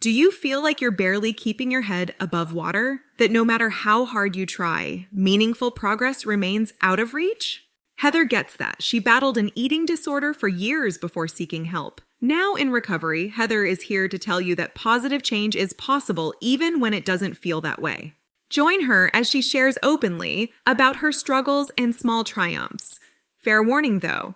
Do you feel like you're barely keeping your head above water? That no matter how hard you try, meaningful progress remains out of reach? Heather gets that. She battled an eating disorder for years before seeking help. Now in recovery, Heather is here to tell you that positive change is possible even when it doesn't feel that way. Join her as she shares openly about her struggles and small triumphs. Fair warning though,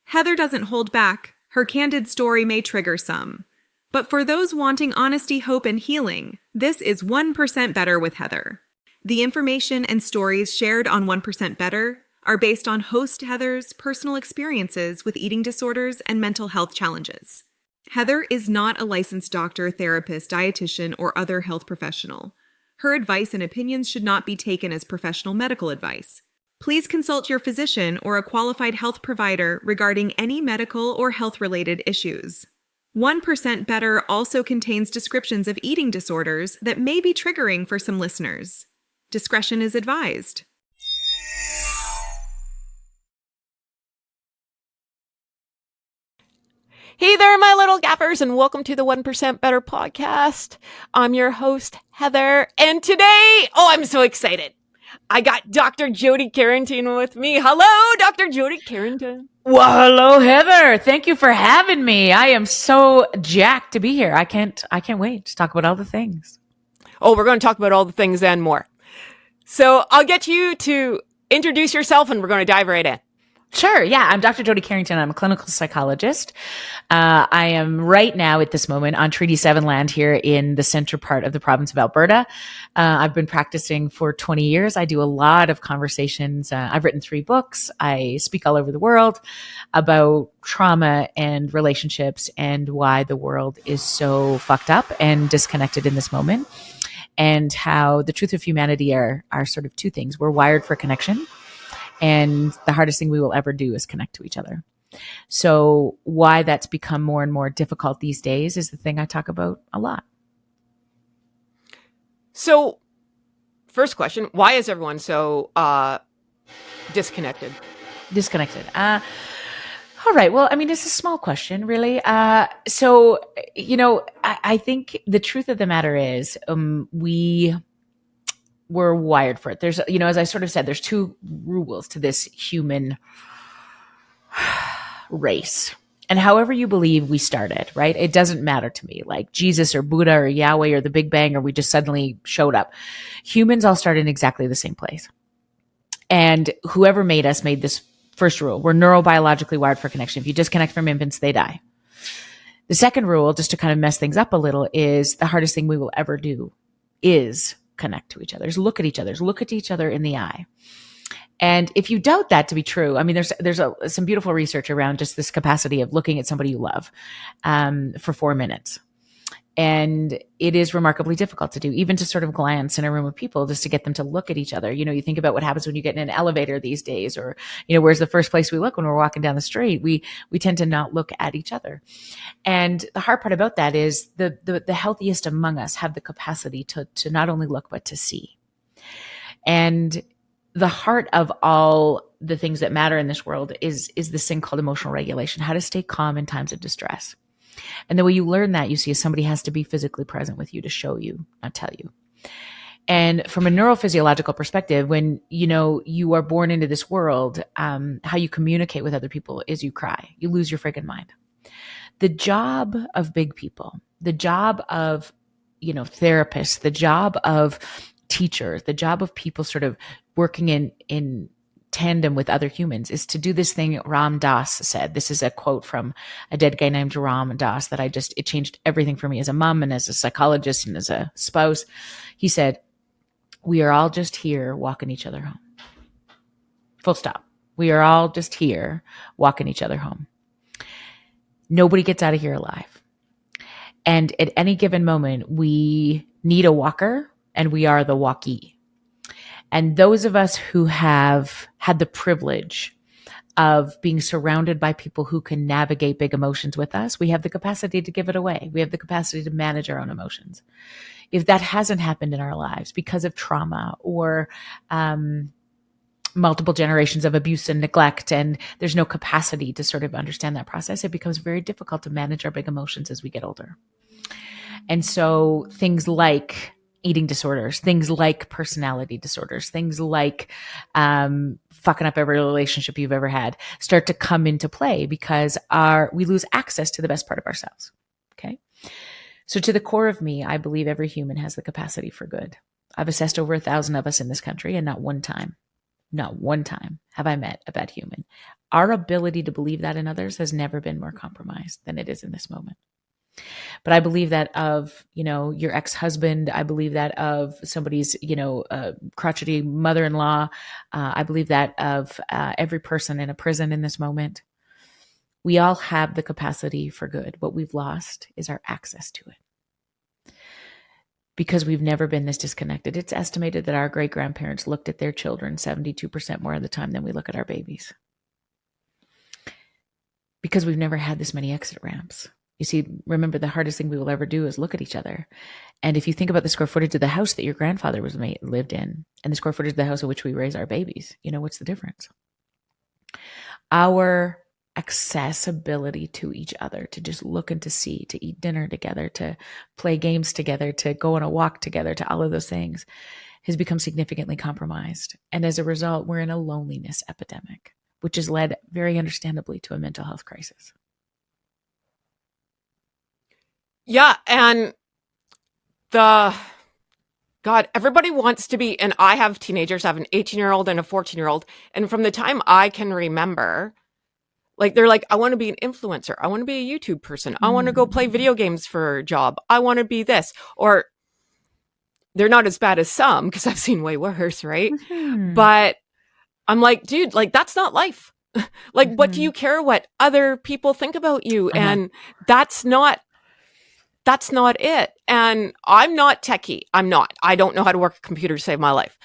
Heather doesn't hold back. Her candid story may trigger some. But for those wanting honesty, hope, and healing, this is 1% Better with Heather. The information and stories shared on 1% Better are based on host Heather's personal experiences with eating disorders and mental health challenges. Heather is not a licensed doctor, therapist, dietitian, or other health professional. Her advice and opinions should not be taken as professional medical advice. Please consult your physician or a qualified health provider regarding any medical or health-related issues. 1% Better also contains descriptions of eating disorders that may be triggering for some listeners. Discretion is advised. Hey there, my little gaffers, and welcome to the 1% Better podcast. I'm your host, Heather, and today, I'm so excited. I got Dr. Jody Carrington with me. Hello, Dr. Jody Carrington. Well, hello, Heather. Thank you for having me. I am so jacked to be here. I can't wait to talk about all the things. Oh, we're going to talk about all the things and more. So I'll get you to introduce yourself, and we're going to dive right in. Sure. Yeah. I'm Dr. Jody Carrington. I'm a clinical psychologist. I am right now at this moment on Treaty 7 land here in the center part of the province of Alberta. I've been practicing for 20 years. I do a lot of conversations. I've written 3 books. I speak all over the world about trauma and relationships and why the world is so fucked up and disconnected in this moment, and how the truth of humanity are sort of 2 things. We're wired for connection. And the hardest thing we will ever do is connect to each other. So why that's become more and more difficult these days is the thing I talk about a lot. So first question, why is everyone so disconnected? All right. Well, I mean, it's a small question, really. I think the truth of the matter is we're wired for it. There's, as I sort of said, there's 2 rules to this human race. And however you believe we started, right? It doesn't matter to me, like Jesus or Buddha or Yahweh or the Big Bang, or we just suddenly showed up. Humans all started in exactly the same place. And whoever made us made this first rule. We're neurobiologically wired for connection. If you disconnect from infants, they die. The second rule, just to kind of mess things up a little, is the hardest thing we will ever do is connect to each other, look at each other in the eye. And if you doubt that to be true, I mean, there's some beautiful research around just this capacity of looking at somebody you love for 4 minutes. And it is remarkably difficult to do, even to sort of glance in a room of people just to get them to look at each other. You think about what happens when you get in an elevator these days, or, where's the first place we look when we're walking down the street? We tend to not look at each other. And the hard part about that is the healthiest among us have the capacity to not only look, but to see. And the heart of all the things that matter in this world is this thing called emotional regulation, how to stay calm in times of distress. And the way you learn that, you see, is somebody has to be physically present with you to show you, not tell you. And from a neurophysiological perspective, when, you are born into this world, how you communicate with other people is you cry. You lose your friggin' mind. The job of big people, the job of, therapists, the job of teachers, the job of people sort of working in tandem with other humans is to do this thing Ram Dass said. This is a quote from a dead guy named Ram Dass that it changed everything for me as a mom and as a psychologist and as a spouse. He said, "We are all just here walking each other home." Full stop. We are all just here walking each other home. Nobody gets out of here alive. And at any given moment, we need a walker, and we are the walkie. And those of us who have had the privilege of being surrounded by people who can navigate big emotions with us, we have the capacity to give it away. We have the capacity to manage our own emotions. If that hasn't happened in our lives because of trauma or multiple generations of abuse and neglect, and there's no capacity to sort of understand that process, it becomes very difficult to manage our big emotions as we get older. And so things like eating disorders, things like personality disorders, things like fucking up every relationship you've ever had start to come into play because we lose access to the best part of ourselves. Okay. So to the core of me, I believe every human has the capacity for good. I've assessed over 1,000 of us in this country, and not one time have I met a bad human. Our ability to believe that in others has never been more compromised than it is in this moment. But I believe that of, your ex-husband. I believe that of somebody's, crotchety mother-in-law. I believe that of every person in a prison in this moment. We all have the capacity for good. What we've lost is our access to it. Because we've never been this disconnected. It's estimated that our great-grandparents looked at their children 72% more of the time than we look at our babies. Because we've never had this many exit ramps. You see, remember, the hardest thing we will ever do is look at each other. And if you think about the square footage of the house that your grandfather lived in, and the square footage of the house in which we raise our babies, what's the difference? Our accessibility to each other, to just look and to see, to eat dinner together, to play games together, to go on a walk together, to all of those things, has become significantly compromised. And as a result, we're in a loneliness epidemic, which has led very understandably to a mental health crisis. Yeah. And everybody wants to be, and I have teenagers. I have an 18-year-old and a 14-year-old. And from the time I can remember, they're like, I want to be an influencer. I want to be a YouTube person. I want to go play video games for a job. I want to be this. Or they're not as bad as some, because I've seen way worse, right? Mm-hmm. But I'm like, dude, that's not life. What do you care what other people think about you? Uh-huh. And that's not it. And I'm not techie. I don't know how to work a computer to save my life.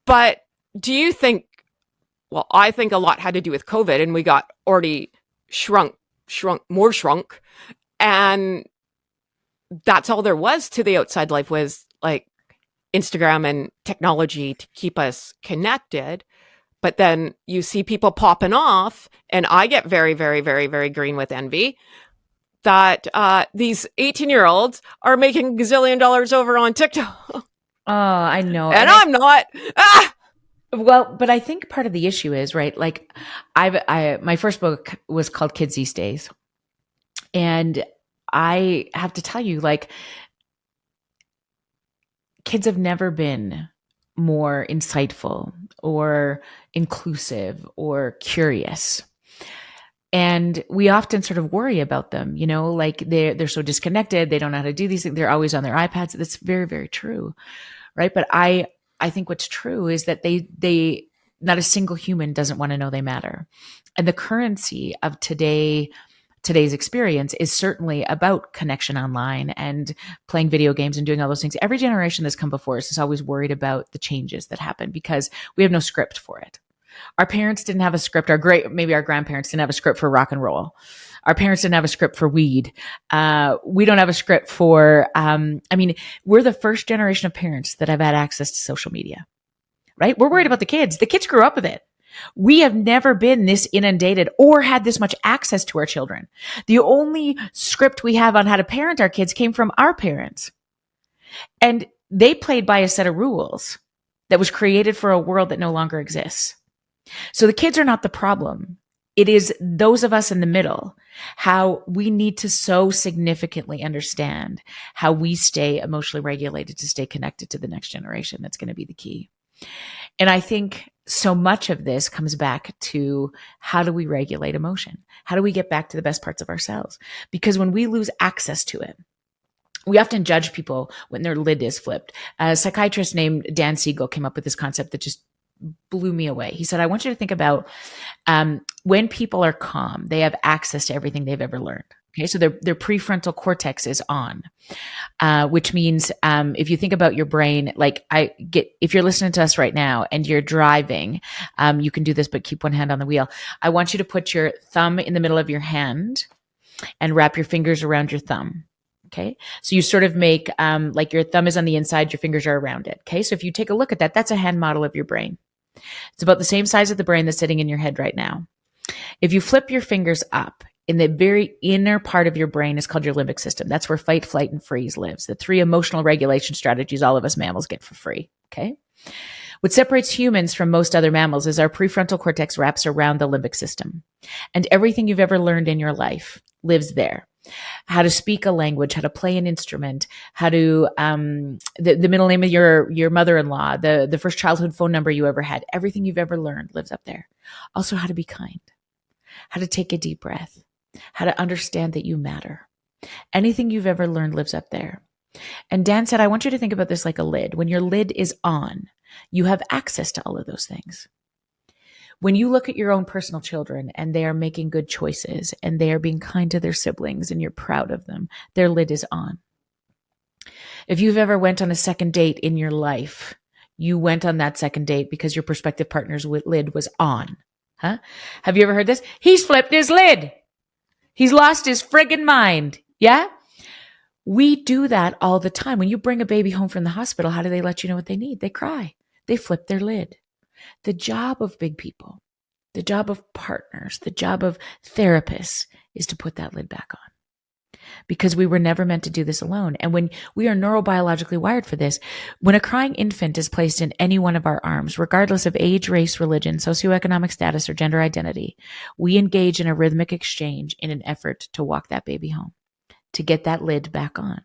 But do you think, well, I think a lot had to do with COVID, and we got already shrunk. And that's all there was to the outside life, was Instagram and technology to keep us connected. But then you see people popping off, and I get very, very, very, very green with envy that these 18-year-olds are making gazillion dollars over on TikTok. Oh, I know. And I'm not. Well, but I think part of the issue is, right, my first book was called Kids These Days. And I have to tell you, kids have never been more insightful or inclusive or curious. And we often sort of worry about them, they're so disconnected. They don't know how to do these things. They're always on their iPads. That's very, very true. Right. But I think what's true is that they not a single human doesn't want to know they matter. And the currency of today's experience is certainly about connection online and playing video games and doing all those things. Every generation that's come before us is always worried about the changes that happen because we have no script for it. Our parents didn't have a script. Maybe our grandparents didn't have a script for rock and roll. Our parents didn't have a script for weed. We don't have a script for, we're the first generation of parents that have had access to social media, right? We're worried about the kids. The kids grew up with it. We have never been this inundated or had this much access to our children. The only script we have on how to parent our kids came from our parents. And they played by a set of rules that was created for a world that no longer exists. So the kids are not the problem. It is those of us in the middle, how we need to so significantly understand how we stay emotionally regulated to stay connected to the next generation. That's going to be the key. And I think so much of this comes back to how do we regulate emotion? How do we get back to the best parts of ourselves? Because when we lose access to it, we often judge people when their lid is flipped. A psychiatrist named Dan Siegel came up with this concept that just blew me away. He said, I want you to think about when people are calm, they have access to everything they've ever learned. Okay, so their prefrontal cortex is on, which means if you think about your brain, if you're listening to us right now and you're driving, you can do this, but keep one hand on the wheel. I want you to put your thumb in the middle of your hand and wrap your fingers around your thumb. Okay, so you sort of make your thumb is on the inside, your fingers are around it. Okay, so if you take a look at that, that's a hand model of your brain. It's about the same size of the brain that's sitting in your head right now. If you flip your fingers up, in the very inner part of your brain is called your limbic system. That's where fight, flight, and freeze lives. The 3 emotional regulation strategies all of us mammals get for free. Okay. What separates humans from most other mammals is our prefrontal cortex wraps around the limbic system. And everything you've ever learned in your life lives there. How to speak a language, how to play an instrument, how to, the middle name of your mother-in-law, the first childhood phone number you ever had, everything you've ever learned lives up there. Also how to be kind, how to take a deep breath, how to understand that you matter. Anything you've ever learned lives up there. And Dan said, I want you to think about this like a lid. When your lid is on, you have access to all of those things. When you look at your own personal children and they are making good choices and they are being kind to their siblings and you're proud of them, their lid is on. If you've ever went on a second date in your life, you went on that second date because your prospective partner's lid was on. Huh? Have you ever heard this? He's flipped his lid. He's lost his friggin' mind. Yeah? We do that all the time. When you bring a baby home from the hospital, how do they let you know what they need? They cry. They flip their lid. The job of big people, the job of partners, the job of therapists is to put that lid back on. Because we were never meant to do this alone. And when we are neurobiologically wired for this, when a crying infant is placed in any one of our arms, regardless of age, race, religion, socioeconomic status, or gender identity, we engage in a rhythmic exchange in an effort to walk that baby home, to get that lid back on.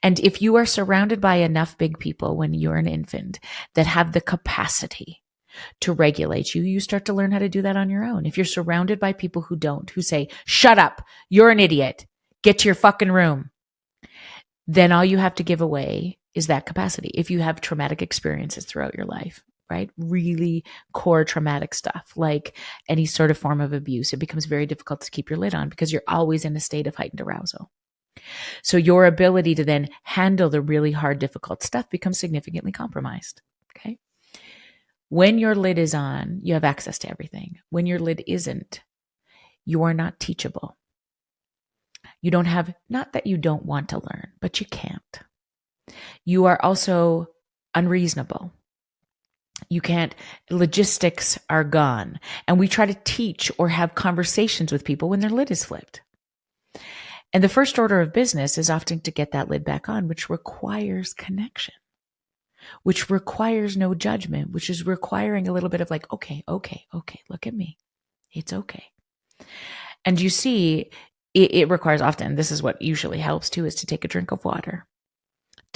And if you are surrounded by enough big people when you're an infant that have the capacity to regulate you, you start to learn how to do that on your own. If you're surrounded by people who don't, who say, shut up, you're an idiot, get to your fucking room, then all you have to give away is that capacity. If you have traumatic experiences throughout your life, right? Really core traumatic stuff, like any sort of form of abuse, it becomes very difficult to keep your lid on because you're always in a state of heightened arousal. So your ability to then handle the really hard, difficult stuff becomes significantly compromised. Okay. When your lid is on, you have access to everything. When your lid isn't, you are not teachable. You don't have, not that you don't want to learn, but you can't. You are also unreasonable. You can't, logistics are gone. And we try to teach or have conversations with people when their lid is flipped. And the first order of business is often to get that lid back on, which requires connection, which requires no judgment, which is requiring a little bit of like, okay, look at me. It's okay. And you see, it requires often, this is what usually helps too, is to take a drink of water.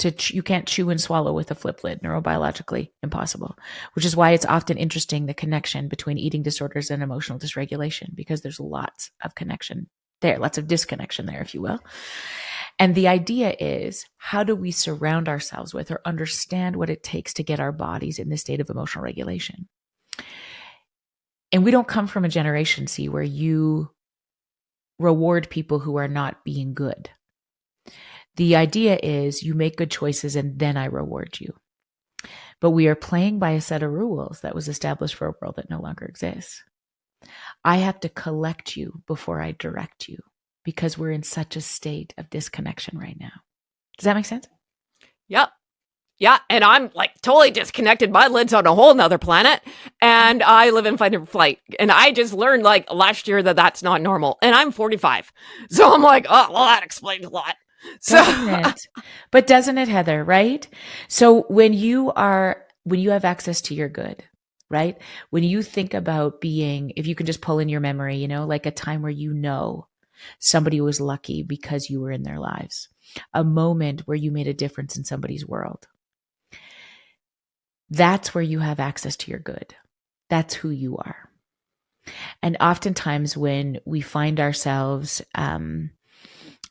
You can't chew and swallow with a flip lid, neurobiologically impossible, which is why it's often interesting, the connection between eating disorders and emotional dysregulation, because there's lots of connection there, lots of disconnection there, if you will. And the idea is, how do we surround ourselves with or understand what it takes to get our bodies in this state of emotional regulation? And we don't come from a generation, see, where you reward people who are not being good. The idea is you make good choices and then I reward you. But we are playing by a set of rules that was established for a world that no longer exists. I have to collect you before I direct you because we're in such a state of disconnection right now. Does that make sense? Yep. Yeah. And I'm like totally disconnected. My lid's on a whole nother planet and I live in fight or flight. And I just learned like last year that that's not normal. And I'm 45. So I'm like, oh, well, that explains a lot. So doesn't it, Heather, right? So when you have access to your good, right? When you think about being, if you can just pull in your memory, like a time where somebody was lucky because you were in their lives, a moment where you made a difference in somebody's world. That's where you have access to your good. That's who you are. And oftentimes when we find ourselves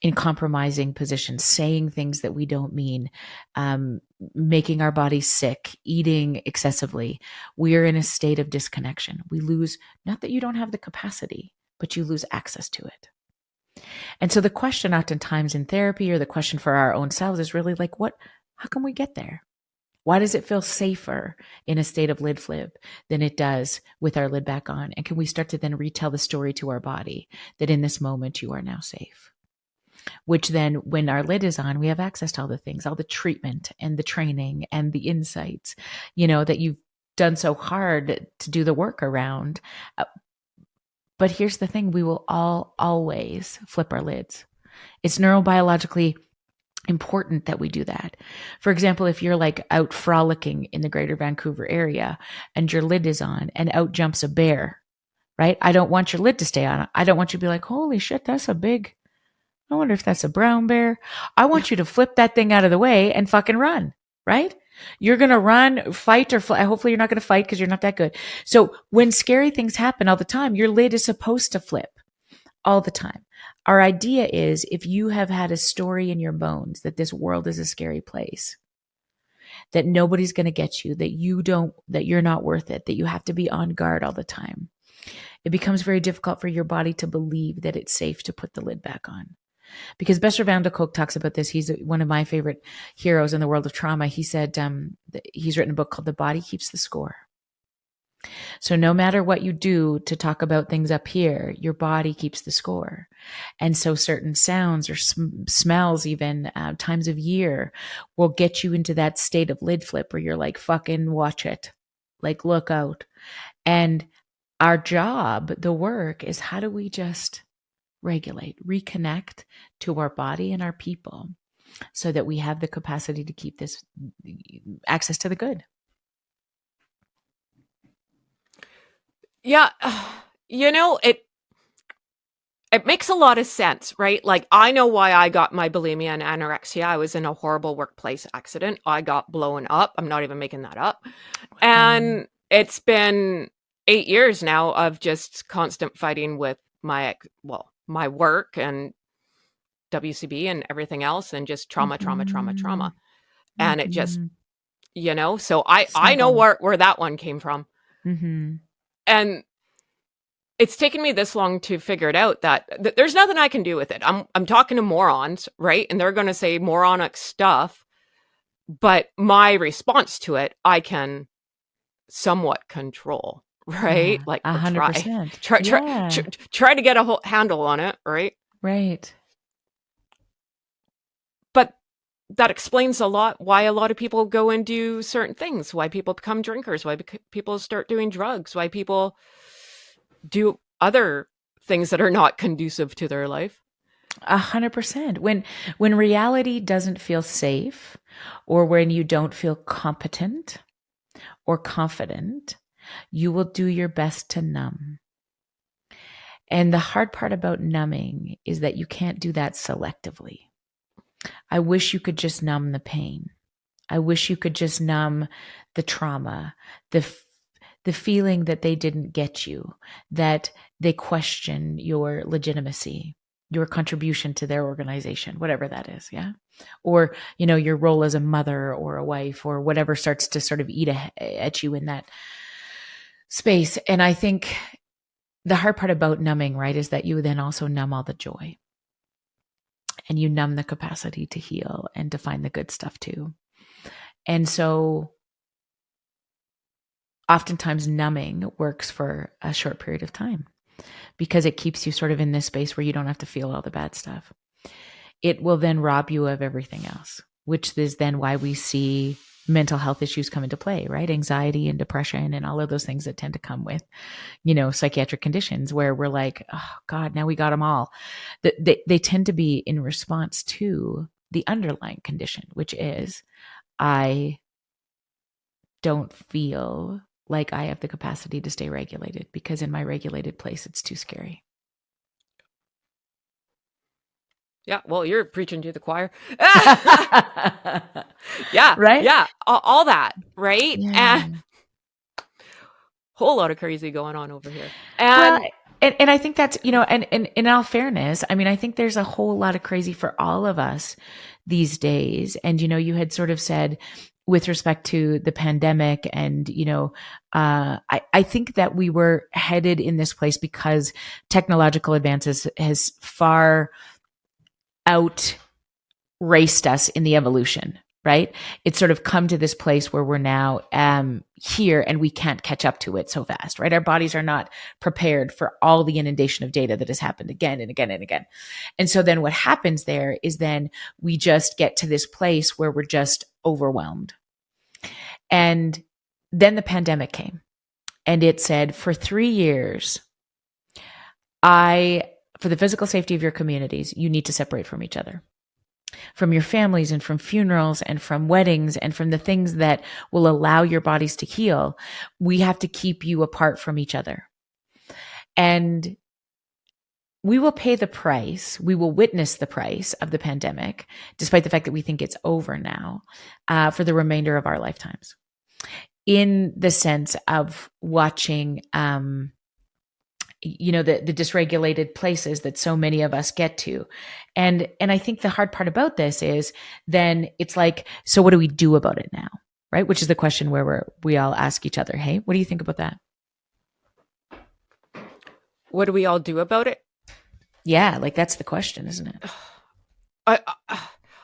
in compromising positions, saying things that we don't mean, making our bodies sick, eating excessively, we are in a state of disconnection. We lose, not that you don't have the capacity, but you lose access to it. And so the question oftentimes in therapy, or the question for our own selves, is really like, how can we get there? Why does it feel safer in a state of lid flip than it does with our lid back on? And can we start to then retell the story to our body that in this moment you are now safe? Which then, when our lid is on, we have access to all the things, all the treatment and the training and the insights, that you've done so hard to do the work around. But here's the thing, we will all always flip our lids. It's neurobiologically important that we do that. For example, if you're like out frolicking in the greater Vancouver area and your lid is on and out jumps a bear, right? I don't want your lid to stay on. I don't want you to be like, holy shit, that's a big, I wonder if that's a brown bear. I want you to flip that thing out of the way and fucking run, right? You're going to run, fight, or fly. Hopefully you're not going to fight because you're not that good. So when scary things happen all the time, your lid is supposed to flip all the time. Our idea is if you have had a story in your bones that this world is a scary place, that nobody's going to get you, that you're not worth it, that you have to be on guard all the time, it becomes very difficult for your body to believe that it's safe to put the lid back on. Because Bessel van der Kolk talks about this. He's one of my favorite heroes in the world of trauma. He said he's written a book called The Body Keeps the Score. So no matter what you do to talk about things up here, your body keeps the score. And so certain sounds or smells, even times of year, will get you into that state of lid flip where you're like, fucking watch it. Like, look out. And our job, the work, is how do we just regulate, reconnect to our body and our people so that we have the capacity to keep this access to the good. Yeah. It makes a lot of sense, right? Like, I know why I got my bulimia and anorexia. I was in a horrible workplace accident. I got blown up. I'm not even making that up. And it's been 8 years now of just constant fighting with my work and WCB and everything else, and just trauma. And it just, so I know where that one came from. Mm-hmm. And it's taken me this long to figure it out that there's nothing I can do with it. I'm talking to morons, right? And they're going to say moronic stuff, but my response to it, I can somewhat control, right? Yeah, like 100%. Try to get a handle on it, right? Right. But that explains a lot why a lot of people go and do certain things, why people become drinkers, why people start doing drugs, why people do other things that are not conducive to their life. 100%. When reality doesn't feel safe, or when you don't feel competent or confident, you will do your best to numb. And the hard part about numbing is that you can't do that selectively. I wish you could just numb the pain. I wish you could just numb the trauma, the feeling that they didn't get you, that they question your legitimacy, your contribution to their organization, whatever that is, yeah? Or, your role as a mother or a wife or whatever starts to sort of eat at you in that space. And I think the hard part about numbing, right, is that you then also numb all the joy. And you numb the capacity to heal and to find the good stuff too. And so oftentimes numbing works for a short period of time because it keeps you sort of in this space where you don't have to feel all the bad stuff. It will then rob you of everything else, which is then why we see mental health issues come into play, right? Anxiety and depression and all of those things that tend to come with, psychiatric conditions where we're like, oh God, now we got them all. They tend to be in response to the underlying condition, which is I don't feel like I have the capacity to stay regulated because in my regulated place, it's too scary. Yeah, well, you're preaching to the choir. Yeah, right? Yeah, all that, right? Yeah. And whole lot of crazy going on over here. And and I think that's, and in all fairness, I mean, I think there's a whole lot of crazy for all of us these days. And, you had sort of said with respect to the pandemic and, I think that we were headed in this place because technological advances has far outraced us in the evolution, right? It's sort of come to this place where we're now here and we can't catch up to it so fast, right? Our bodies are not prepared for all the inundation of data that has happened again and again and again. And so then what happens there is then we just get to this place where we're just overwhelmed. And then the pandemic came and it said, for 3 years, For the physical safety of your communities, you need to separate from each other, from your families and from funerals and from weddings and from the things that will allow your bodies to heal. We have to keep you apart from each other. And we will pay the price. We will witness the price of the pandemic, despite the fact that we think it's over now, for the remainder of our lifetimes. In the sense of watching, the dysregulated places that so many of us get to. And I think the hard part about this is then it's like, so what do we do about it now? Right? Which is the question where we all ask each other, hey, what do you think about that? What do we all do about it? Yeah, like that's the question, isn't it?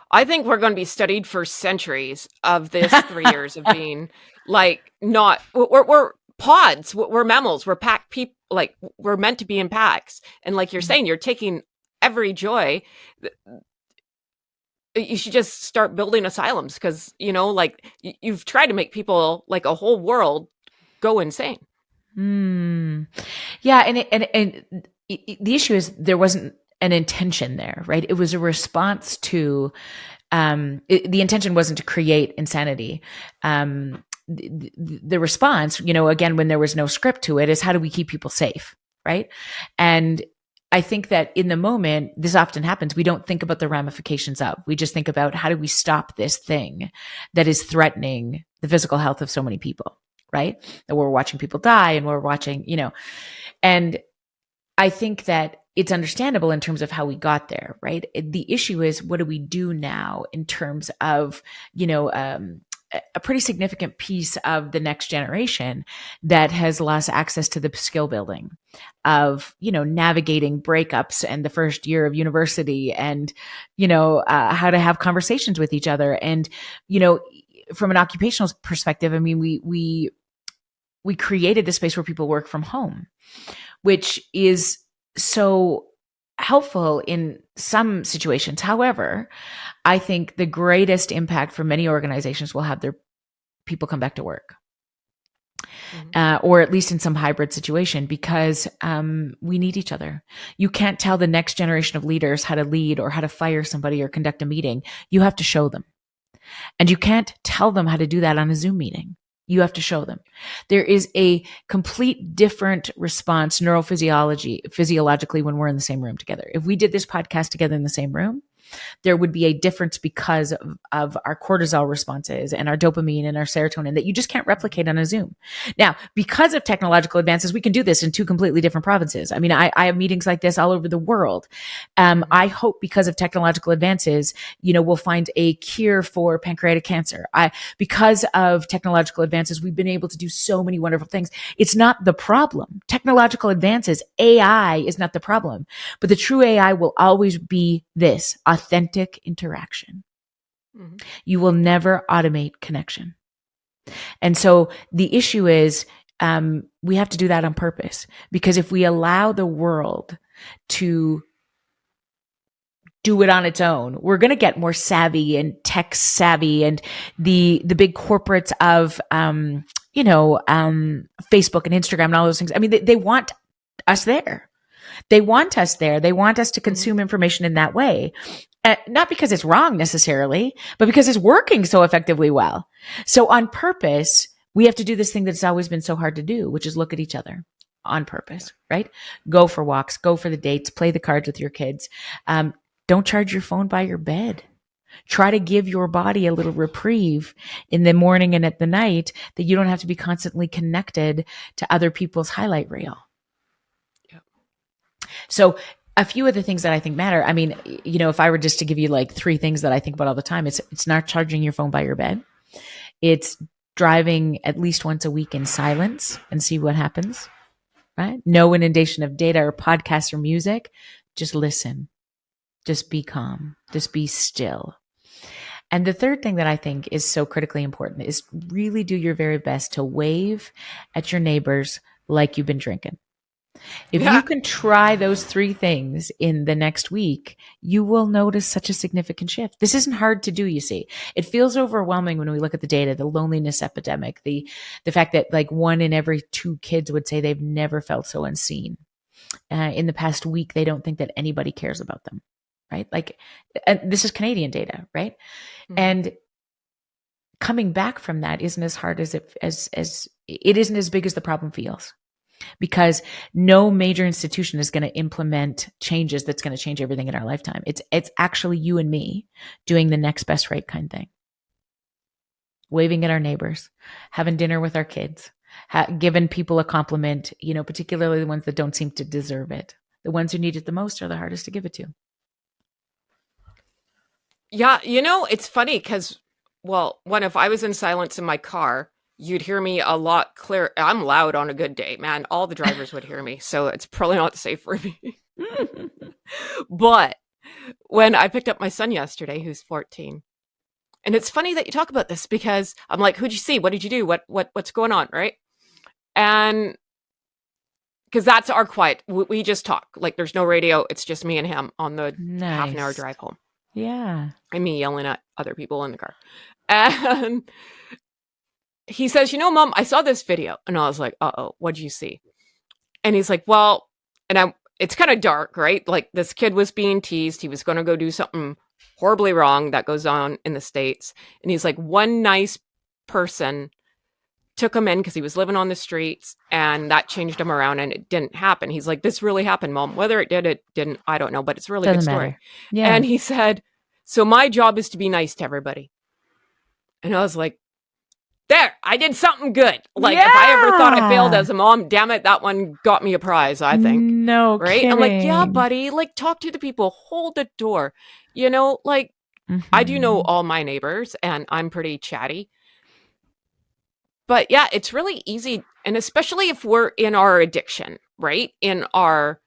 I think we're going to be studied for centuries of this 3 years of being like we're pods, we're mammals, we're pack people, like we're meant to be in packs. And like you're saying, you're taking every joy. You should just start building asylums because, like you've tried to make people, like a whole world, go insane. Yeah. And the issue is there wasn't an intention there, right? It was a response to, the intention wasn't to create insanity. The response, again, when there was no script to it, is how do we keep people safe, right? And I think that in the moment, this often happens. We don't think about the ramifications of. We just think about how do we stop this thing that is threatening the physical health of so many people, right? That we're watching people die and we're watching, and I think that it's understandable in terms of how we got there, right? The issue is, what do we do now in terms of, a pretty significant piece of the next generation that has lost access to the skill building of, navigating breakups and the first year of university and, how to have conversations with each other. And, from an occupational perspective, I mean, we created a space where people work from home, which is so helpful in some situations. However, I think the greatest impact for many organizations will have their people come back to work, or at least in some hybrid situation, because we need each other. You can't tell the next generation of leaders how to lead or how to fire somebody or conduct a meeting. You have to show them. And you can't tell them how to do that on a Zoom meeting. You have to show them. There is a complete different response physiologically when we're in the same room together. If we did this podcast together in the same room, there would be a difference because of our cortisol responses and our dopamine and our serotonin that you just can't replicate on a Zoom. Now, because of technological advances, we can do this in 2 completely different provinces. I mean, I have meetings like this all over the world. I hope because of technological advances, we'll find a cure for pancreatic cancer. Because of technological advances, we've been able to do so many wonderful things. It's not the problem. Technological advances, AI is not the problem, but the true AI will always be this: authentic interaction. You will never automate connection. And so the issue is, we have to do that on purpose, because if we allow the world to do it on its own, we're going to get more savvy and tech savvy, and the big corporates of, Facebook and Instagram and all those things. I mean, they want us there. They want us there. They want us to consume information in that way. Not because it's wrong necessarily, but because it's working so effectively well. So on purpose, we have to do this thing that's always been so hard to do, which is look at each other on purpose, right? Go for walks, go for the dates, play the cards with your kids. Don't charge your phone by your bed. Try to give your body a little reprieve in the morning and at the night, that you don't have to be constantly connected to other people's highlight reel. Yep. So a few of the things that I think matter. I mean, if I were just to give you like 3 things that I think about all the time, it's not charging your phone by your bed. It's driving at least once a week in silence and see what happens, right? No inundation of data or podcasts or music. Just listen. Just be calm. Just be still. And the third thing that I think is so critically important is really do your very best to wave at your neighbors like you've been drinking. If you can try those 3 things in the next week, you will notice such a significant shift. This isn't hard to do, you see. It feels overwhelming when we look at the data, the loneliness epidemic, the fact that like 1 in every 2 kids would say they've never felt so unseen. In the past week, they don't think that anybody cares about them, right? Like, and this is Canadian data, right? And coming back from that isn't as hard as it isn't as big as the problem feels, because no major institution is going to implement changes that's going to change everything in our lifetime. It's actually you and me doing the next best right kind thing. Waving at our neighbors, having dinner with our kids, giving people a compliment, particularly the ones that don't seem to deserve it. The ones who need it the most are the hardest to give it to. Yeah, it's funny because, if I was in silence in my car, you'd hear me a lot clearer. I'm loud on a good day, man. All the drivers would hear me, so it's probably not safe for me. But when I picked up my son yesterday, who's 14, and it's funny that you talk about this, because I'm like, who'd you see? What did you do? What's going on, right? And because that's our quiet. We just talk. Like, there's no radio. It's just me and him on the half an hour drive home. Yeah. And me yelling at other people in the car. And he says, Mom, I saw this video. And I was like, uh-oh, what'd you see? And he's like, it's kind of dark, right? Like, this kid was being teased. He was going to go do something horribly wrong that goes on in the States. And he's like, one nice person took him in because he was living on the streets, and that changed him around, and it didn't happen. He's like, this really happened, Mom. Whether it did, it didn't, I don't know, but it's a really good story. Yeah. And he said, so my job is to be nice to everybody. And I was like, there, I did something good. Like, if I ever thought I failed as a mom, damn it, that one got me a prize, I think. No, right? Kidding. I'm like, yeah, buddy, like, talk to the people, hold the door. I do know all my neighbors, and I'm pretty chatty. But yeah, it's really easy. And especially if we're in our addiction, right? In our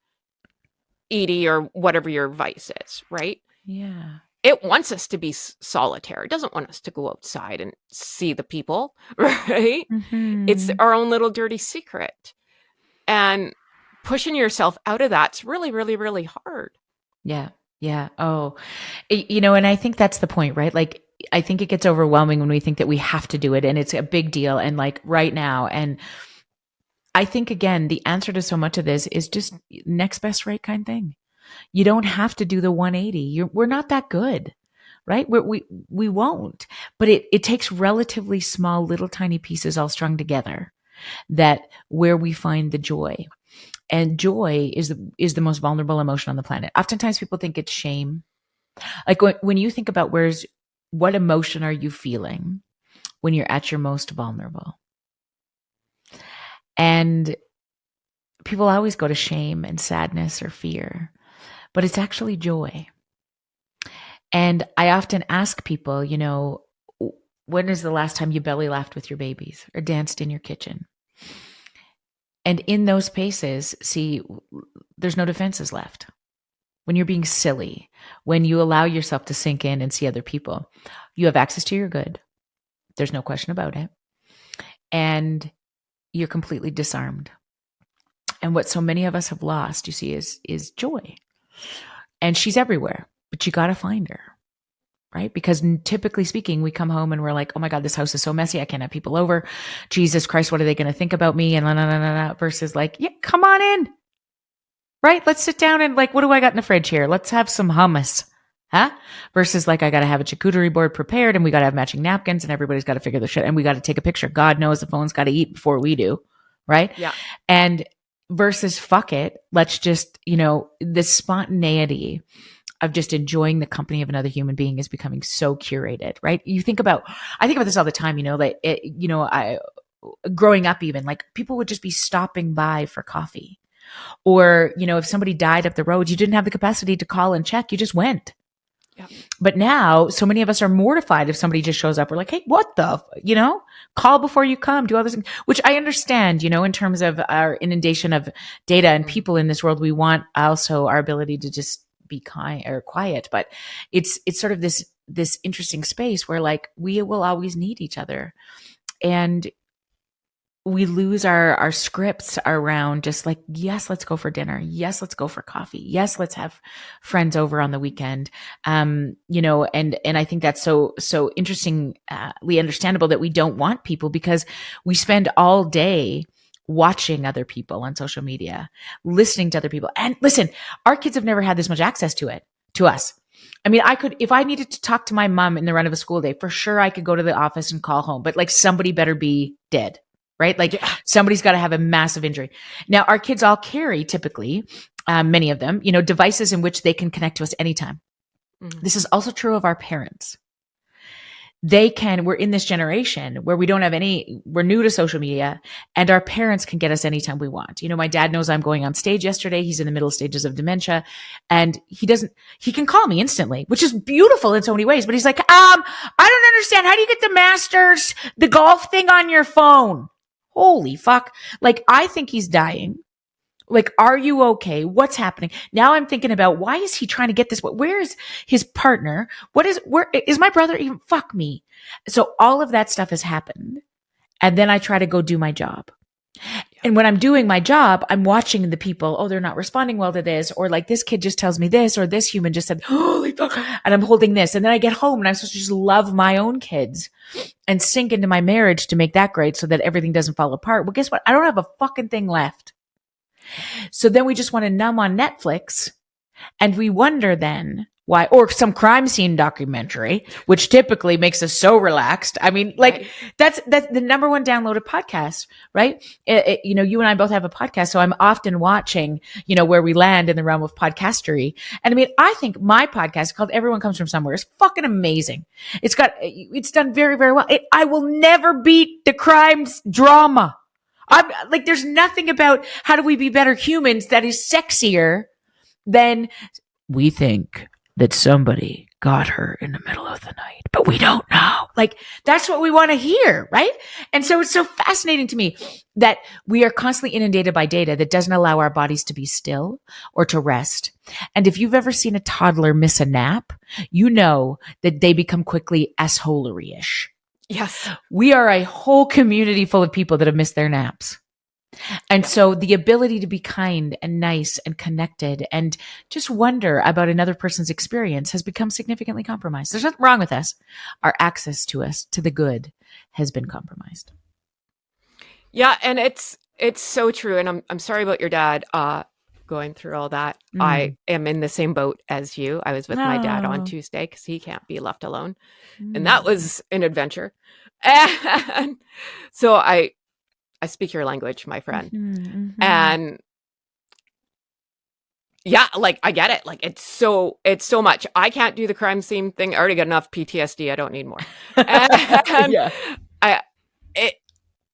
ED or whatever your vice is, right? Yeah. It wants us to be solitary. It doesn't want us to go outside and see the people, right? It's our own little dirty secret. And pushing yourself out of that's really, really, really hard. Yeah. Yeah. Oh, and I think that's the point, right? Like, I think it gets overwhelming when we think that we have to do it, and it's a big deal, and like right now. And I think, again, the answer to so much of this is just next best right kind thing. You don't have to do the 180. We're not that good, right? We won't, but it takes relatively small, little tiny pieces all strung together that where we find the joy. And joy is the most vulnerable emotion on the planet. Oftentimes people think it's shame. Like when you think about what emotion are you feeling when you're at your most vulnerable? And people always go to shame and sadness or fear, but it's actually joy. And I often ask people, when is the last time you belly laughed with your babies or danced in your kitchen? And in those spaces, see, there's no defenses left. When you're being silly, when you allow yourself to sink in and see other people, you have access to your good. There's no question about it. And you're completely disarmed. And what so many of us have lost, you see, is joy. And she's everywhere, but you got to find her, right? Because typically speaking, we come home and we're like, oh my God, this house is so messy. I can't have people over. Jesus Christ, what are they going to think about me? And versus like, yeah, come on in. Right? Let's sit down and like, what do I got in the fridge here? Let's have some hummus. Huh? Versus like, I got to have a charcuterie board prepared, and we got to have matching napkins, and everybody's got to figure this shit, and we got to take a picture. God knows the phone's got to eat before we do. Right? Yeah. And versus fuck it. Let's just, this spontaneity of just enjoying the company of another human being is becoming so curated, right? I think about this all the time, growing up even, like people would just be stopping by for coffee. Or, if somebody died up the road, you didn't have the capacity to call and check. You just went. Yeah. But now so many of us are mortified if somebody just shows up. We're like, hey, what the, call before you come, do all this, which I understand, in terms of our inundation of data and people in this world, we want also our ability to just be kind or quiet. But it's sort of this interesting space where like we will always need each other. And we lose our scripts around just like, yes, let's go for dinner. Yes, let's go for coffee. Yes, let's have friends over on the weekend. And I think that's so interestingly understandable that we don't want people, because we spend all day watching other people on social media, listening to other people. And listen, our kids have never had this much access to us. I mean, if I needed to talk to my mom in the run of a school day, for sure I could go to the office and call home, but like somebody better be dead, right? Like somebody's got to have a massive injury. Now, our kids all carry typically, many of them, devices in which they can connect to us anytime. Mm-hmm. This is also true of our parents. We're in this generation where we're new to social media, and our parents can get us anytime we want. My dad knows I'm going on stage yesterday. He's in the middle stages of dementia, and he can call me instantly, which is beautiful in so many ways. But he's like, I don't understand. How do you get the Masters, the golf thing on your phone? Holy fuck. Like, I think he's dying. Like, are you okay? What's happening? Now I'm thinking about, why is he trying to get this? Where is his partner? Where is my brother even? Fuck me. So all of that stuff has happened. And then I try to go do my job. And when I'm doing my job, I'm watching the people. Oh, they're not responding well to this. Or like, this kid just tells me this, or this human just said, holy fuck. And I'm holding this. And then I get home and I'm supposed to just love my own kids and sink into my marriage to make that great so that everything doesn't fall apart. Well, guess what? I don't have a fucking thing left. So then we just want to numb on Netflix, and we wonder then why, or some crime scene documentary, which typically makes us so relaxed. I mean, like right. That's the number one downloaded podcast, right? You and I both have a podcast, so I'm often watching, where we land in the realm of podcastery. And I mean, I think my podcast called Everyone Comes From Somewhere is fucking amazing. It's done very, very well. I will never beat the crimes drama. I'm like, there's nothing about how do we be better humans that is sexier than we think that somebody got her in the middle of the night, but we don't know. Like, that's what we want to hear, right? And so it's so fascinating to me that we are constantly inundated by data that doesn't allow our bodies to be still or to rest. And if you've ever seen a toddler miss a nap, you know that they become quickly assholery-ish. Yes. We are a whole community full of people that have missed their naps. And so the ability to be kind and nice and connected and just wonder about another person's experience has become significantly compromised. There's nothing wrong with us. Our access to the good has been compromised. Yeah. And it's so true. And I'm sorry about your dad, going through all that. I am in the same boat as you. I was with my dad on Tuesday because he can't be left alone. And that was an adventure. And so I speak your language, my friend. Mm-hmm. And yeah, like I get it. Like it's so much. I can't do the crime scene thing. I already got enough PTSD. I don't need more. And yeah.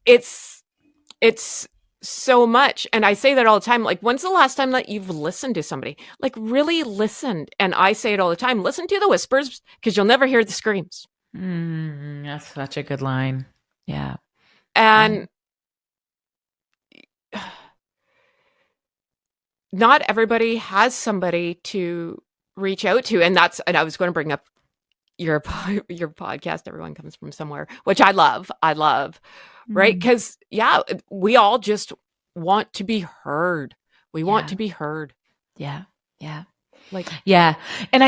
It's so much. And I say that all the time. Like, when's the last time that you've listened to somebody? Like, really listened? And I say it all the time. Listen to the whispers because you'll never hear the screams. That's such a good line. Yeah. And not everybody has somebody to reach out to. And I was going to bring up your podcast, Everyone Comes From Somewhere, which I love. Right? Because, yeah, we all just want to be heard. We want to be heard. Yeah. Yeah. Like, yeah. And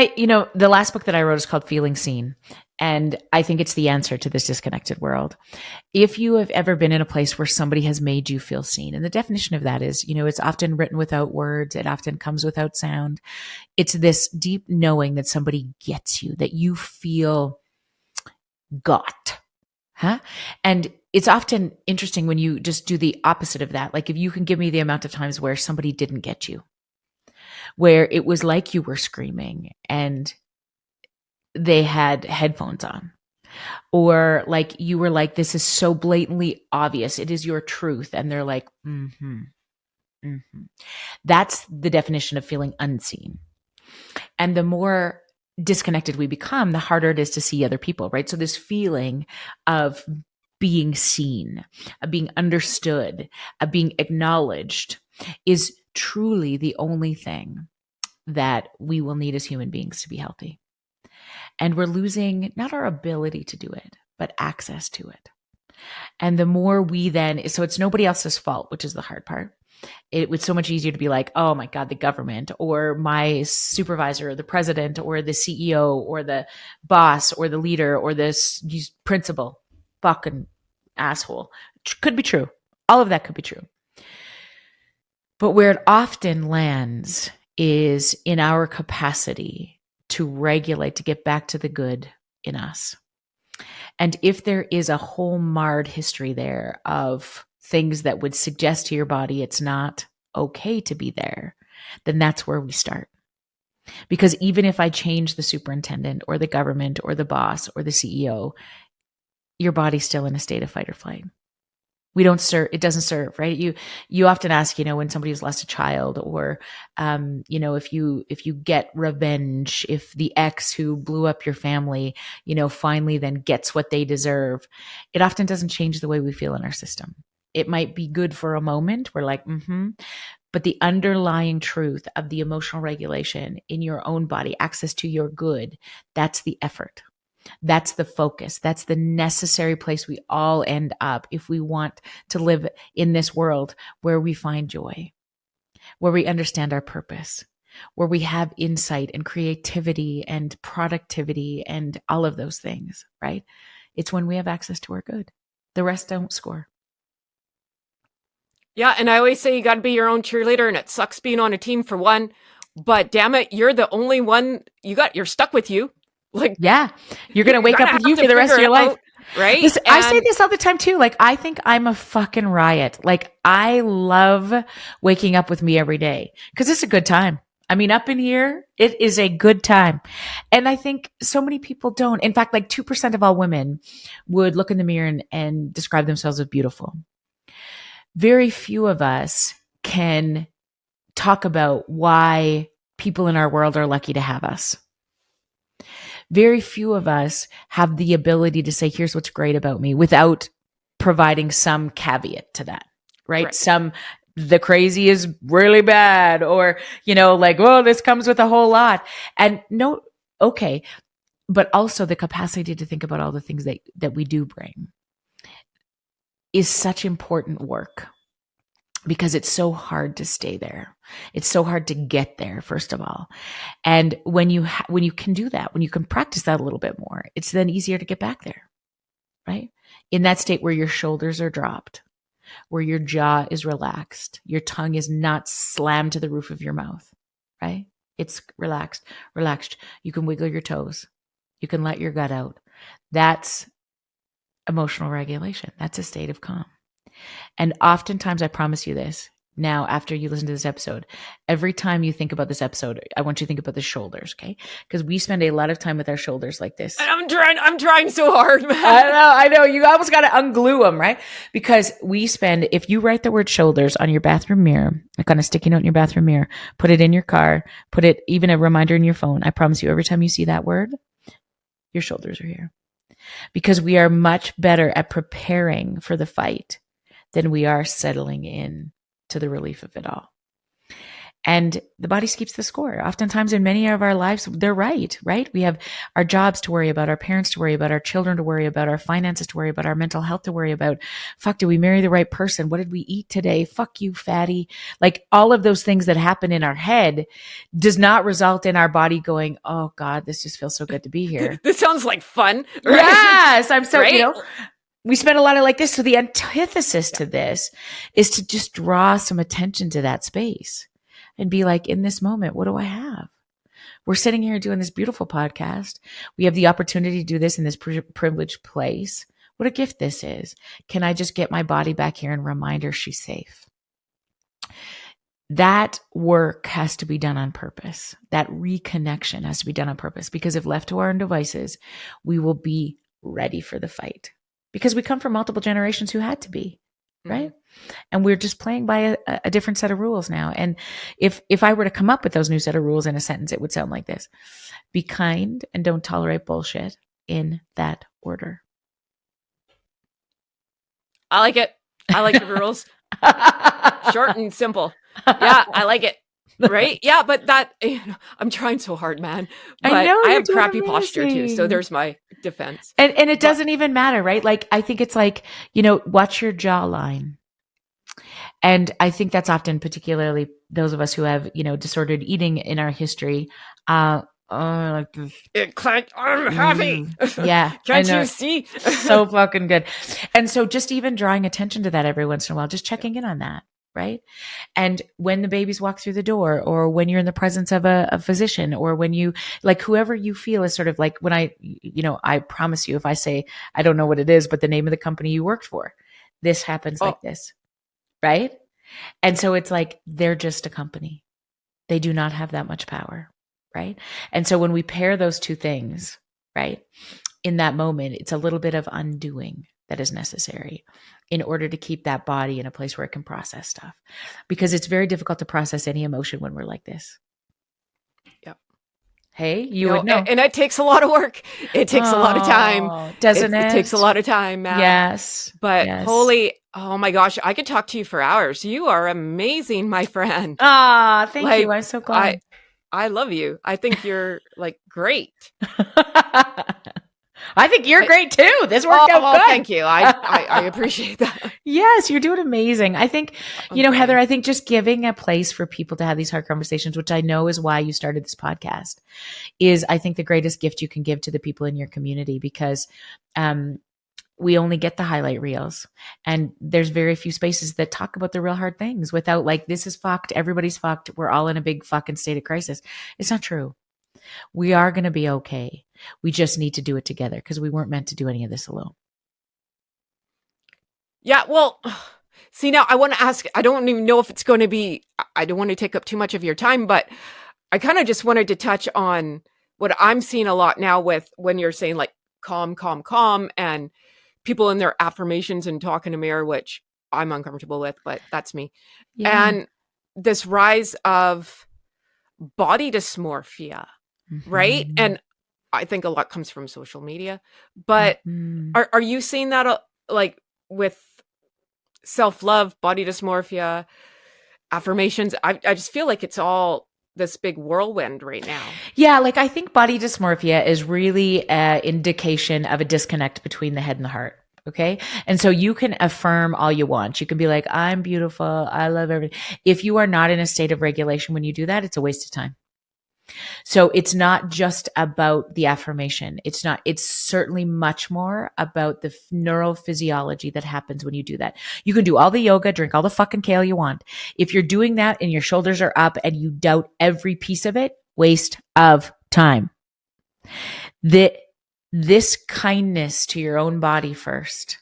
the last book that I wrote is called Feeling Seen. And I think it's the answer to this disconnected world. If you have ever been in a place where somebody has made you feel seen, and the definition of that is, it's often written without words. It often comes without sound. It's this deep knowing that somebody gets you, that you feel got. And it's often interesting when you just do the opposite of that. Like if you can give me the amount of times where somebody didn't get you, where it was like you were screaming and they had headphones on, or like you were like, this is so blatantly obvious. It is your truth. And they're like, That's the definition of feeling unseen. And the more disconnected we become, the harder it is to see other people, right? So this feeling of being seen, of being understood, of being acknowledged is truly the only thing that we will need as human beings to be healthy. And we're losing not our ability to do it, but access to it. And the more we then, so it's nobody else's fault, which is the hard part. It was so much easier to be like, oh my God, the government or my supervisor or the president or the CEO or the boss or the leader or this principal, fucking asshole. Could be true. All of that could be true. But where it often lands is in our capacity to regulate, to get back to the good in us. And if there is a whole marred history there of things that would suggest to your body it's not okay to be there, then that's where we start. Because even if I change the superintendent or the government or the boss or the CEO, your body's still in a state of fight or flight. We don't serve, it doesn't serve, right? You often ask, when somebody's lost a child, or, if you get revenge, if the ex who blew up your family, finally then gets what they deserve, it often doesn't change the way we feel in our system. It might be good for a moment. We're like, but the underlying truth of the emotional regulation in your own body, access to your good, that's the effort. That's the focus. That's the necessary place we all end up if we want to live in this world where we find joy, where we understand our purpose, where we have insight and creativity and productivity and all of those things, right? It's when we have access to our good. The rest don't score. Yeah, and I always say you got to be your own cheerleader, and it sucks being on a team for one, but damn it, you're the only one you're stuck with you. Like, yeah, you're going to wake up with you for the rest of your life. Right. Listen, I say this all the time too. Like, I think I'm a fucking riot. Like, I love waking up with me every day because it's a good time. I mean, up in here, it is a good time. And I think so many people don't. In fact, like 2% of all women would look in the mirror and describe themselves as beautiful. Very few of us can talk about why people in our world are lucky to have us. Very few of us have the ability to say, here's what's great about me, without providing some caveat to that, right? The crazy is really bad, or, like, oh, this comes with a whole lot. And no, okay. But also the capacity to think about all the things that we do bring is such important work. Because it's so hard to stay there. It's so hard to get there, first of all. And when you can do that, when you can practice that a little bit more, it's then easier to get back there, right? In that state where your shoulders are dropped, where your jaw is relaxed, your tongue is not slammed to the roof of your mouth, right? It's relaxed. You can wiggle your toes. You can let your gut out. That's emotional regulation. That's a state of calm. And oftentimes, I promise you this, now after you listen to this episode, every time you think about this episode, I want you to think about the shoulders, okay? Because we spend a lot of time with our shoulders like this. And I'm trying so hard, man. I know. You almost got to unglue them, right? Because if you write the word shoulders on your bathroom mirror, like on a sticky note in your bathroom mirror, put it in your car, put it even a reminder in your phone. I promise you, every time you see that word, your shoulders are here. Because we are much better at preparing for the fight than we are settling in to the relief of it all. And the body keeps the score. Oftentimes in many of our lives, they're right? We have our jobs to worry about, our parents to worry about, our children to worry about, our finances to worry about, our mental health to worry about. Fuck, did we marry the right person? What did we eat today? Fuck you, fatty. Like, all of those things that happen in our head does not result in our body going, oh God, this just feels so good to be here. This sounds like fun. Right? Yes, I'm so, right? We spend a lot of like this. So the antithesis to this is to just draw some attention to that space and be like, in this moment, what do I have? We're sitting here doing this beautiful podcast. We have the opportunity to do this in this privileged place. What a gift this is. Can I just get my body back here and remind her she's safe? That work has to be done on purpose. That reconnection has to be done on purpose, because if left to our own devices, we will be ready for the fight. Because we come from multiple generations who had to be, right? Mm-hmm. And we're just playing by a different set of rules now. And if I were to come up with those new set of rules in a sentence, it would sound like this: be kind and don't tolerate bullshit, in that order. I like it. I like the rules. Short and simple. Yeah, I like it. Right? Yeah, but I'm trying so hard, man. But I have crappy posture too, so there's my defense. And it doesn't even matter, right? Like, I think it's like, watch your jawline. And I think that's often, particularly those of us who have, disordered eating in our history, like this. I'm happy. Yeah. Can't you see? So fucking good. And so just even drawing attention to that every once in a while, just checking in on that. right? And when the babies walk through the door, or when you're in the presence of a physician, or when you, like, whoever you feel is sort of like, when I promise you, if I say, I don't know what it is, but the name of the company you worked for, this happens like this, right? And so it's like, they're just a company. They do not have that much power, right? And so when we pair those two things, right, in that moment, it's a little bit of undoing that is necessary in order to keep that body in a place where it can process stuff. Because it's very difficult to process any emotion when we're like this. Yep. Hey, you would know. And it takes a lot of work. It takes a lot of time. Doesn't it? It takes a lot of time, Matt. Yes. But yes. oh my gosh, I could talk to you for hours. You are amazing, my friend. Thank you. I'm so glad. I love you. I think you're like great. I think you're great too. This worked out good. Thank you. I appreciate that. Yes, you're doing amazing. I think, Heather, I think just giving a place for people to have these hard conversations, which I know is why you started this podcast, is I think the greatest gift you can give to the people in your community, because we only get the highlight reels, and there's very few spaces that talk about the real hard things without like, this is fucked. Everybody's fucked. We're all in a big fucking state of crisis. It's not true. We are going to be okay. We just need to do it together, because we weren't meant to do any of this alone. Yeah. Well, see, now I want to ask, I don't even know if it's going to be, I don't want to take up too much of your time, but I kind of just wanted to touch on what I'm seeing a lot now with when you're saying like calm, calm, calm, and people in their affirmations and talking to mirror, which I'm uncomfortable with, but that's me. Yeah. And this rise of body dysmorphia, right? And I think a lot comes from social media, but are you seeing that like with self-love, body dysmorphia, affirmations? I just feel like it's all this big whirlwind right now. Yeah. Like, I think body dysmorphia is really an indication of a disconnect between the head and the heart. Okay. And so you can affirm all you want. You can be like, I'm beautiful. I love everything. If you are not in a state of regulation when you do that, it's a waste of time. So it's not just about the affirmation. It's certainly much more about the neurophysiology that happens when you do that. You can do all the yoga, drink all the fucking kale you want. If you're doing that and your shoulders are up and you doubt every piece of it, waste of time. This kindness to your own body first,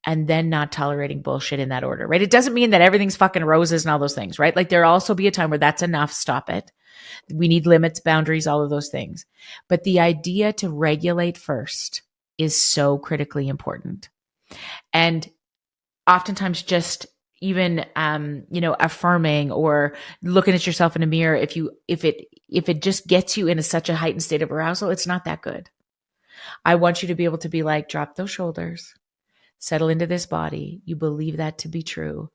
and then not tolerating bullshit in that order, right? It doesn't mean that everything's fucking roses and all those things, right? Like, there'll also be a time where that's enough. Stop it. We need limits, boundaries, all of those things. But the idea to regulate first is so critically important. And oftentimes just even, affirming or looking at yourself in a mirror, if it just gets you in such a heightened state of arousal, it's not that good. I want you to be able to be like, drop those shoulders, settle into this body. You believe that to be true.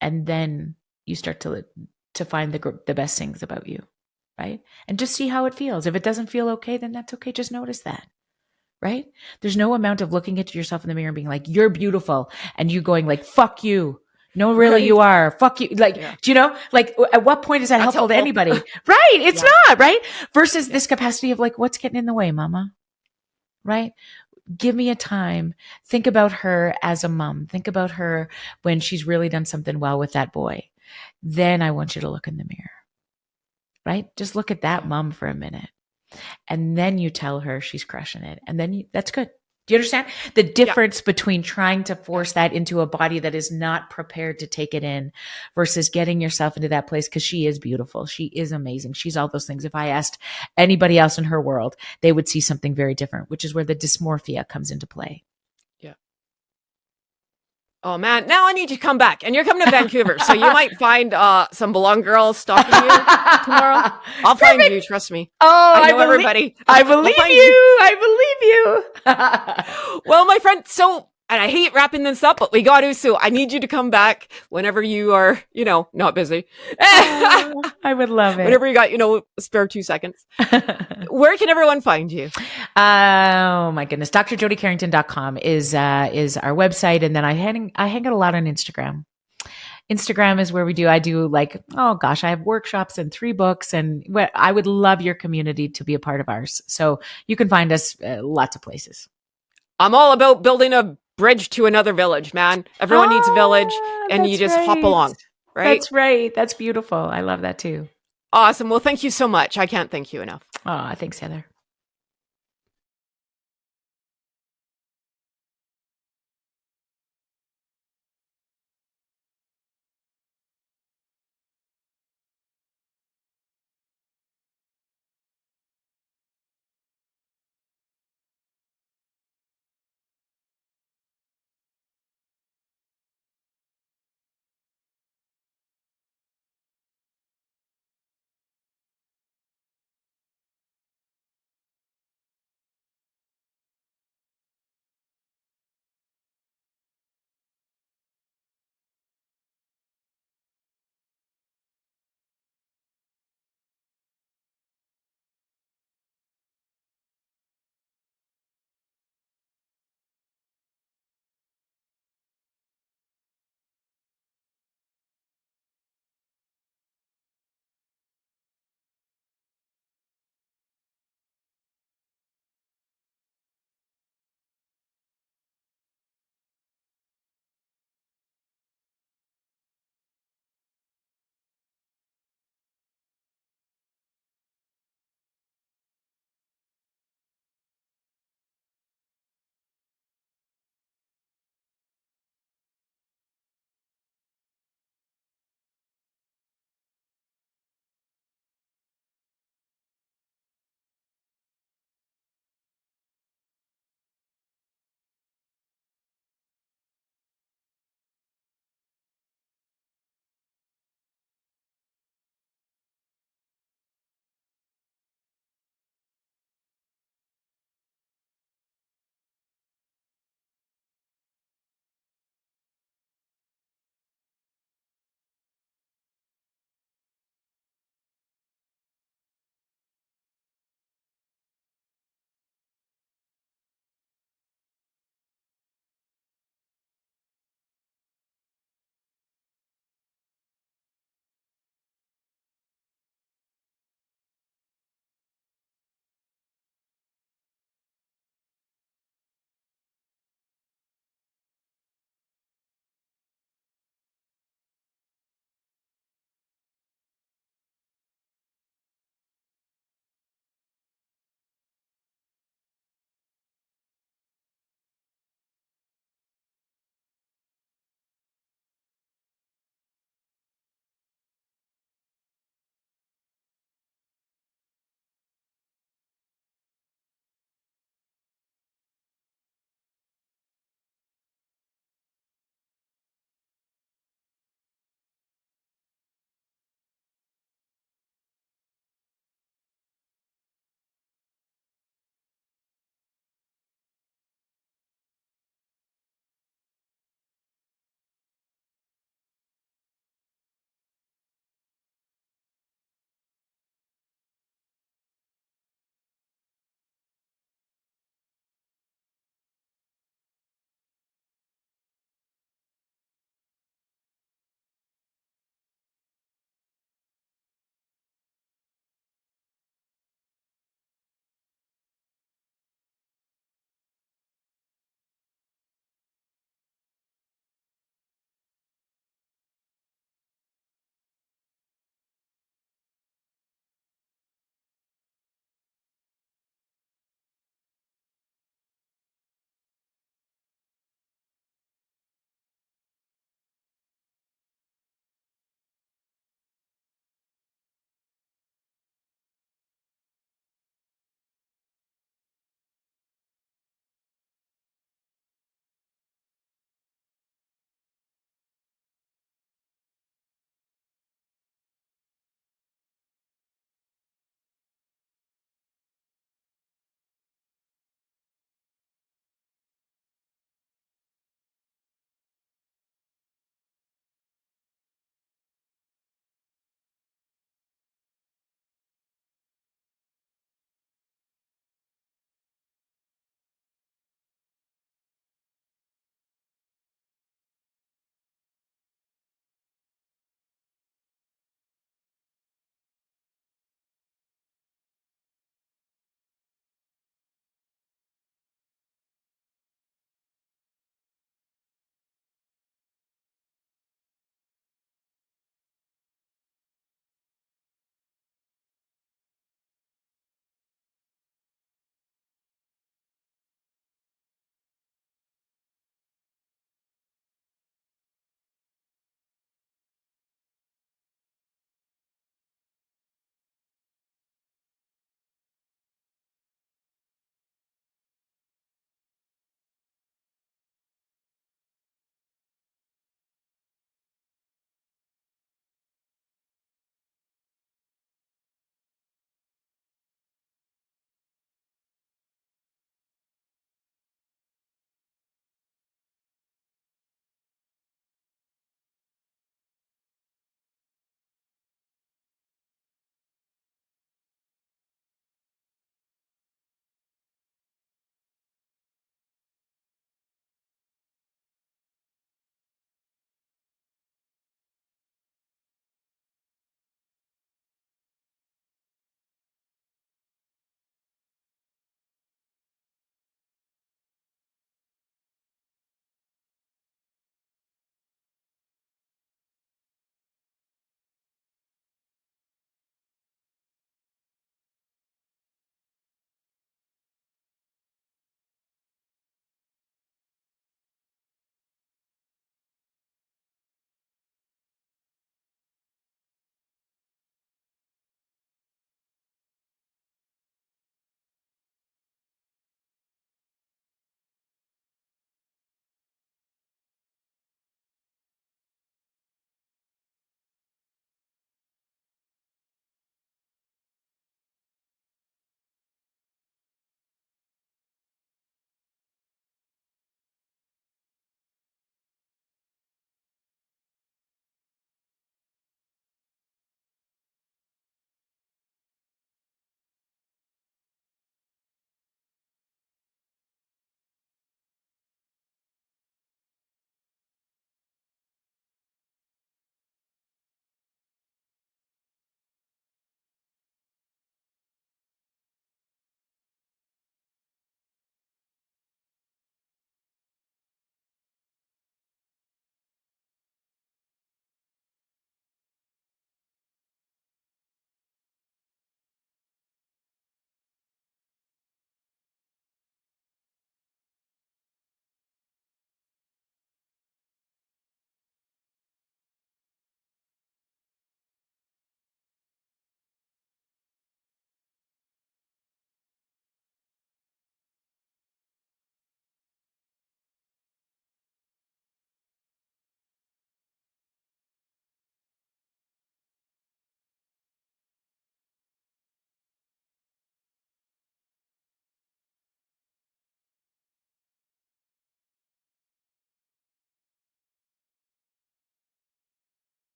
And then you start to find the best things about you, right? And just see how it feels. If it doesn't feel okay, then that's okay. Just notice that, right? There's no amount of looking at yourself in the mirror and being like, you're beautiful, and you going like, fuck you. No, really, right. You are. Fuck you. Like, yeah. Do you know, like, at what point is that helpful to anybody? Right. It's not, right? Versus this capacity of like, what's getting in the way, mama? Right? Give me a time. Think about her as a mom. Think about her when she's really done something well with that boy. Then I want you to look in the mirror, right? Just look at that mom for a minute. And then you tell her she's crushing it. And then that's good. Do you understand the difference between trying to force that into a body that is not prepared to take it in versus getting yourself into that place? Because she is beautiful. She is amazing. She's all those things. If I asked anybody else in her world, they would see something very different, which is where the dysmorphia comes into play. Yeah. Oh man, now I need you to come back, and you're coming to Vancouver, so you might find some blonde girls stalking you tomorrow. I'll find you, trust me. Oh, I know everybody. I believe you. I believe you. Well, my friend, and I hate wrapping this up, but we got to, so I need you to come back whenever you are, not busy. I would love it. Whenever you got, a spare 2 seconds. Where can everyone find you? Oh my goodness. drjodycarrington.com is our website. And then I hang out a lot on Instagram. Instagram is where I do like, oh gosh, I have workshops and 3 books, and I would love your community to be a part of ours. So you can find us lots of places. I'm all about building a bridge to another village, man. Everyone needs a village, and you just hop along. right? That's right. That's beautiful. I love that too. Awesome. Well, thank you so much. I can't thank you enough. Oh, thanks, Heather.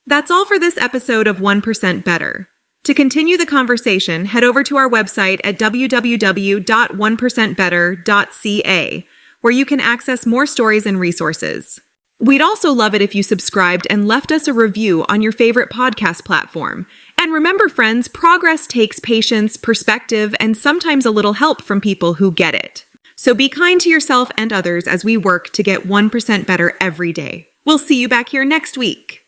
That's all for this episode of 1% Better. To continue the conversation, head over to our website at www.1percentbetter.ca, where you can access more stories and resources. We'd also love it if you subscribed and left us a review on your favorite podcast platform. And remember, friends, progress takes patience, perspective, and sometimes a little help from people who get it. So be kind to yourself and others as we work to get 1% better every day. We'll see you back here next week.